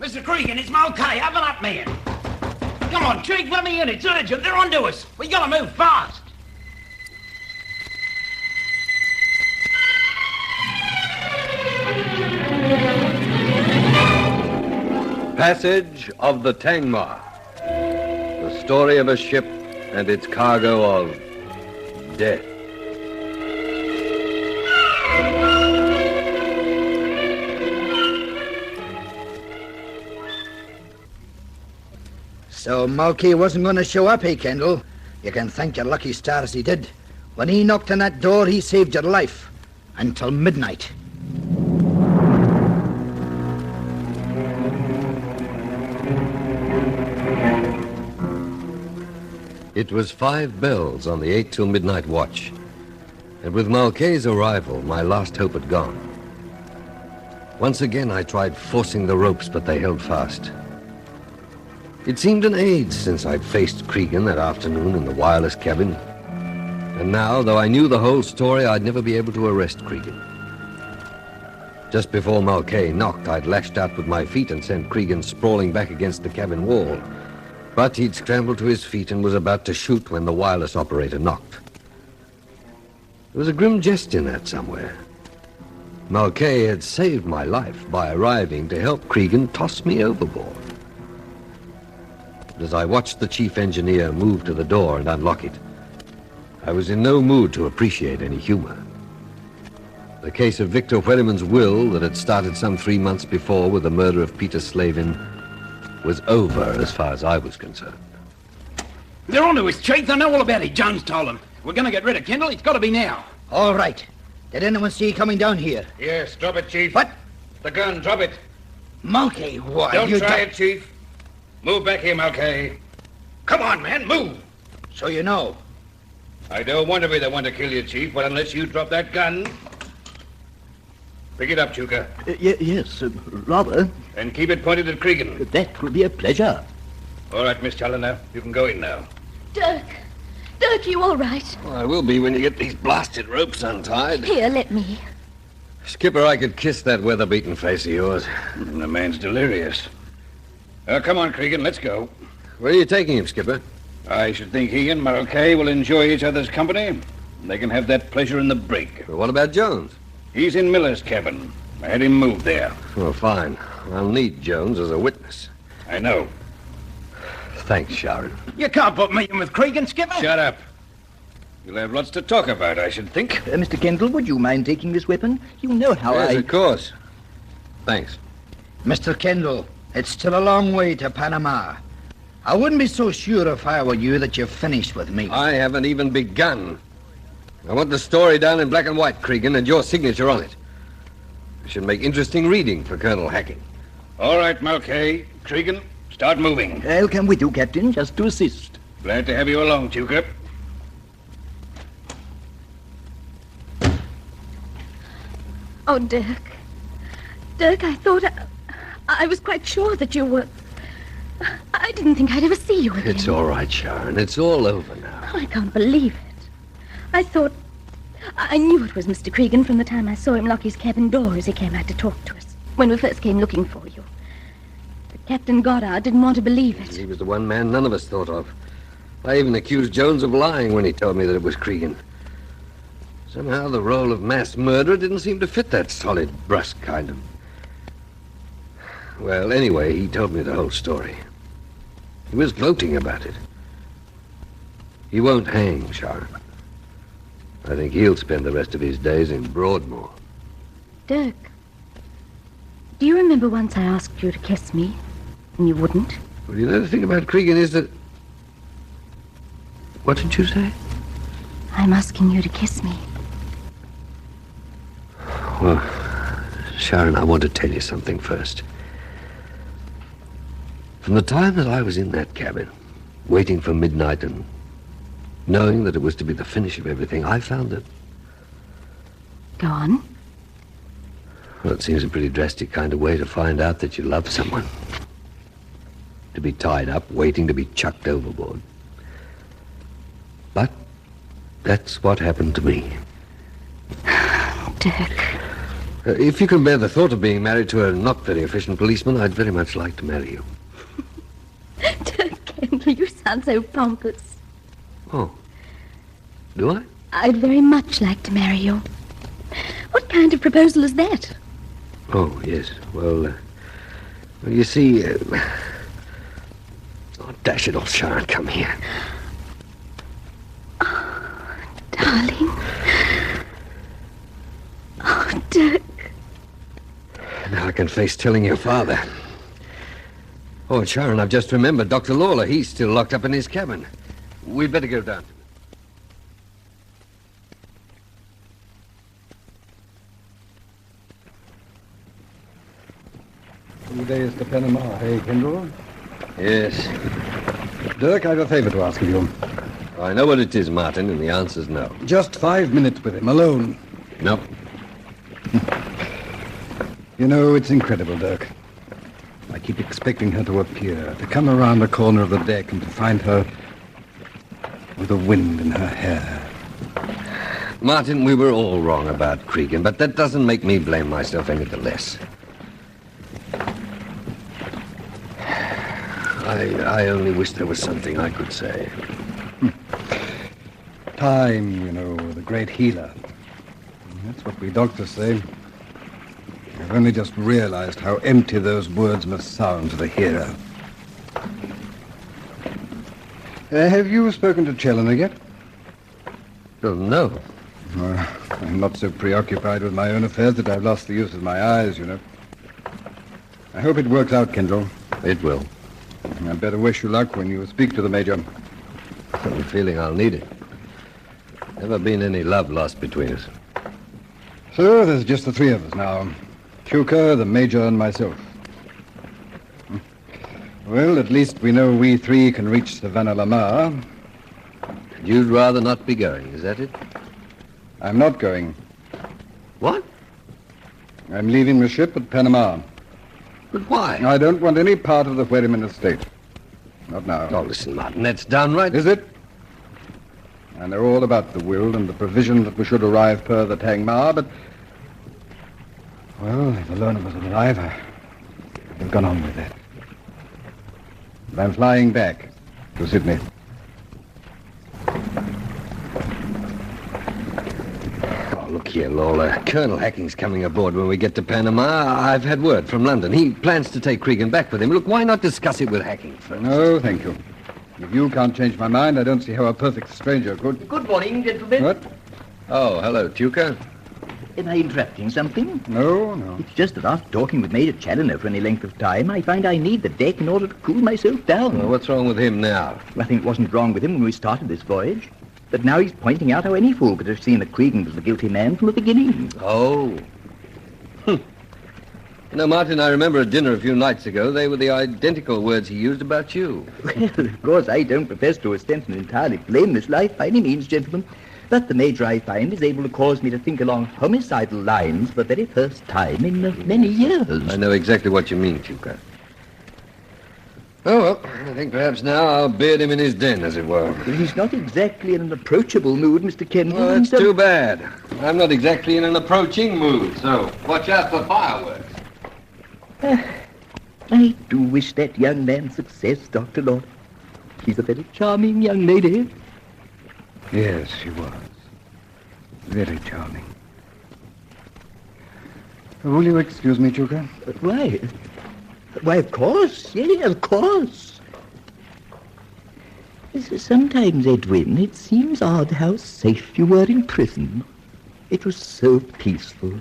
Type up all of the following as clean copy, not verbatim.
Mr. Cregan, it's Mulcahy. Have an up, man. Come on, Chief, let me in. It's urgent. They're onto us. We gotta move fast. Passage of the Tangmar. The story of a ship and its cargo of death. So Mulcahy wasn't going to show up, eh, Kendall? You can thank your lucky stars he did. When he knocked on that door, he saved your life. Until midnight. It was 5 bells on the 8 till midnight watch. And with Mulcahy's arrival, my last hope had gone. Once again, I tried forcing the ropes, but they held fast. It seemed an age since I'd faced Cregan that afternoon in the wireless cabin. And now, though I knew the whole story, I'd never be able to arrest Cregan. Just before Mulcahy knocked, I'd lashed out with my feet and sent Cregan sprawling back against the cabin wall. But he'd scrambled to his feet and was about to shoot when the wireless operator knocked. There was a grim jest in that somewhere. Mulcahy had saved my life by arriving to help Cregan toss me overboard. As I watched the chief engineer move to the door and unlock it, I was in no mood to appreciate any humor. The case of Victor Whedemann's will that had started some 3 months before with the murder of Peter Slavin was over as far as I was concerned. They're onto us, Chief. They know all about it. Jones told them. We're gonna get rid of Kendall. It's gotta be now. All right. Did anyone see you coming down here? Yes, drop it, Chief. What? The gun, drop it. Mulcahy, why? Don't try it, Chief. Move back here, Mulcahy. Come on, man, move. So you know. I don't want to be the one to kill you, Chief, but unless you drop that gun... Pick it up, Chuka. Yes, rather. And keep it pointed at Cregan. That will be a pleasure. All right, Miss Challoner, you can go in now. Dirk, you all right? Well, I will be when you get these blasted ropes untied. Here, let me. Skipper, I could kiss that weather-beaten face of yours. The man's delirious. Come on, Cregan, let's go. Where are you taking him, Skipper? I should think he and Mulcahy will enjoy each other's company. They can have that pleasure in the brig. Well, what about Jones? He's in Miller's cabin. I had him moved there. Oh, fine. I'll need Jones as a witness. I know. Thanks, Sharon. You can't put me in with Cregan, Skipper. Shut up. You'll have lots to talk about, I should think. Mr. Kendall, would you mind taking this weapon? You know how Yes, of course. Thanks. Mr. Kendall, it's still a long way to Panama. I wouldn't be so sure if I were you that you've finished with me. I haven't even begun. I want the story down in black and white, Cregan, and your signature on it. It should make interesting reading for Colonel Hacking. All right, Mulcahy. Cregan, start moving. I'll come with you, Captain, just to assist. Glad to have you along, Tuka. Oh, Dirk. Dirk, I thought... I was quite sure that you were... I didn't think I'd ever see you again. It's all right, Sharon. It's all over now. Oh, I can't believe it. I thought... I knew it was Mr. Cregan from the time I saw him lock his cabin door as he came out to talk to us, when we first came looking for you. But Captain Goddard didn't want to believe it. He was the one man none of us thought of. I even accused Jones of lying when he told me that it was Cregan. Somehow the role of mass murderer didn't seem to fit that solid, brusque kind of... Well, anyway, he told me the whole story. He was gloating about it. He won't hang, Sharon. I think he'll spend the rest of his days in Broadmoor. Dirk, do you remember once I asked you to kiss me, and you wouldn't? Well, you know, the thing about Cregan is that... What did you say? I'm asking you to kiss me. Well, Sharon, I want to tell you something first. From the time that I was in that cabin, waiting for midnight and knowing that it was to be the finish of everything, I found that... Go on. Well, it seems a pretty drastic kind of way to find out that you love someone. To be tied up, waiting to be chucked overboard. But that's what happened to me. Dirk. If you can bear the thought of being married to a not very efficient policeman, I'd very much like to marry you. Dirk Kendall, you sound so pompous. Oh. Do I? I'd very much like to marry you. What kind of proposal is that? Oh, yes. Well, you see... Oh, dash it all, Sharon, come here. Oh, darling. Oh, Dirk. Now I can face telling your father. Oh, Sharon, I've just remembered Dr. Lawler. He's still locked up in his cabin. We'd better go down. Few days to Panama, hey, Kendall? Yes. Dirk, I've a favor to ask of you. I know what it is, Martin, and the answer's no. Just 5 minutes with him, alone. No. You know, it's incredible, Dirk. I keep expecting her to appear, to come around the corner of the deck and to find her with the wind in her hair. Martin, we were all wrong about Cregan, but that doesn't make me blame myself any the less. I only wish there was something I could say. Time, you know, the great healer. That's what we doctors say. I've only just realized how empty those words must sound to the hearer. Have you spoken to Challoner yet? Oh, no. I'm not so preoccupied with my own affairs that I've lost the use of my eyes, you know. I hope it works out, Kendall. It will. I'd better wish you luck when you speak to the Major. I'm feeling I'll need it. Never been any love lost between us. So there's just the three of us now. Chuka, the Major, and myself. Well, at least we know we three can reach Savannah Lamar. You'd rather not be going, is that it? I'm not going. What? I'm leaving the ship at Panama. But why? I don't want any part of the Wherryman estate. Not now. Oh, listen, Martin, that's downright... Is it? I know all about the will and the provision that we should arrive per the Tangmar, but... Well, if alone was alive, I'd have gone on with that. But I'm flying back to Sydney. Oh, look here, Lawler. Colonel Hacking's coming aboard when we get to Panama. I've had word from London. He plans to take Cregan back with him. Look, why not discuss it with Hacking first? No, thank you. If you can't change my mind, I don't see how a perfect stranger could. Good morning, gentlemen. What? Oh, hello, Tuca. Am I interrupting something? No, no. It's just that after talking with Major Challoner for any length of time, I find I need the deck in order to cool myself down. Well, what's wrong with him now? Nothing wasn't wrong with him when we started this voyage. But now he's pointing out how any fool could have seen that Cregan was the guilty man from the beginning. Oh. You know, Martin, I remember a dinner a few nights ago. They were the identical words he used about you. Well, of course, I don't profess to ostent an entirely blameless life by any means, gentlemen. But the Major, I find, is able to cause me to think along homicidal lines for the very first time in many years. I know exactly what you mean, Tuca. Oh, well, I think perhaps now I'll beard him in his den, as it were. He's not exactly in an approachable mood, Mr. Kendall. Well, that's too bad. I'm not exactly in an approaching mood, so watch out for fireworks. I do wish that young man success, Dr. Lord. She's a very charming young lady. Yes, she was. Very charming. Will you excuse me, Chuka? Why? Why, of course. Yeah, of course. Sometimes, Edwin, it seems odd how safe you were in prison. It was so peaceful.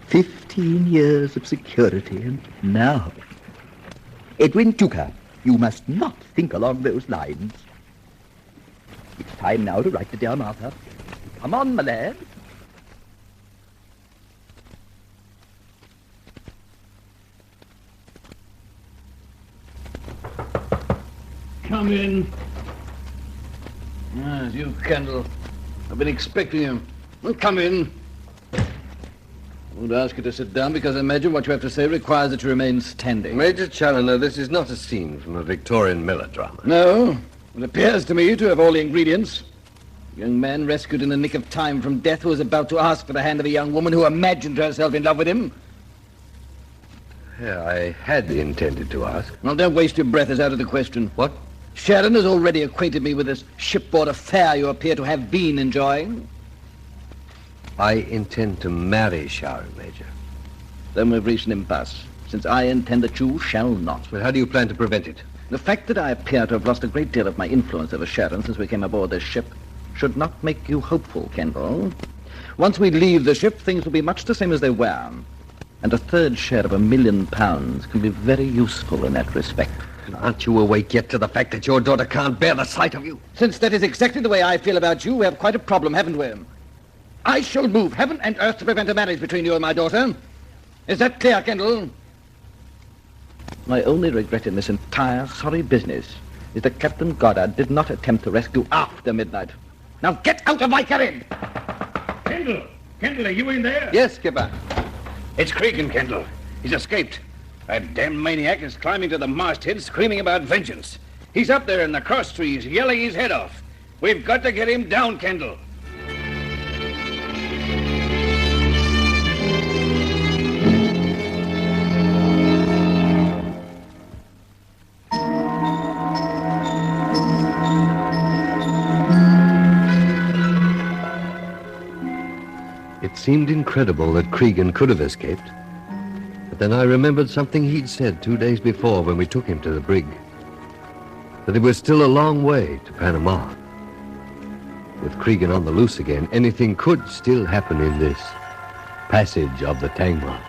15 years of security, and now... Edwin Chuka, you must not think along those lines. It's time now to write the dear Martha. Come on, my lad. Come in. It's you, Kendall. I've been expecting you. Well, come in. I won't ask you to sit down because I imagine what you have to say requires that you remain standing. Major Challoner, this is not a scene from a Victorian melodrama. No, it appears to me to have all the ingredients. Young man rescued in the nick of time from death who was about to ask for the hand of a young woman who imagined herself in love with him. Yeah, I had intended to ask. Well, don't waste your breath. It's out of the question. What? Sharon has already acquainted me with this shipboard affair you appear to have been enjoying. I intend to marry Sharon, Major. Then we've reached an impasse, since I intend that you shall not. But how do you plan to prevent it? The fact that I appear to have lost a great deal of my influence over Sharon since we came aboard this ship should not make you hopeful, Kendall. Once we leave the ship, things will be much the same as they were. And a third share of £1 million can be very useful in that respect. Aren't you awake yet to the fact that your daughter can't bear the sight of you? Since that is exactly the way I feel about you, we have quite a problem, haven't we? I shall move heaven and earth to prevent a marriage between you and my daughter. Is that clear, Kendall? My only regret in this entire sorry business is that Captain Goddard did not attempt to rescue after midnight. Now get out of my cabin! Kendall! Kendall, are you in there? Yes, Skipper. It's Cregan, Kendall. He's escaped. That damn maniac is climbing to the masthead screaming about vengeance. He's up there in the cross trees yelling his head off. We've got to get him down, Kendall. It seemed incredible that Cregan could have escaped. But then I remembered something he'd said 2 days before when we took him to the brig. That it was still a long way to Panama. With Cregan on the loose again, anything could still happen in this passage of the Tangmar.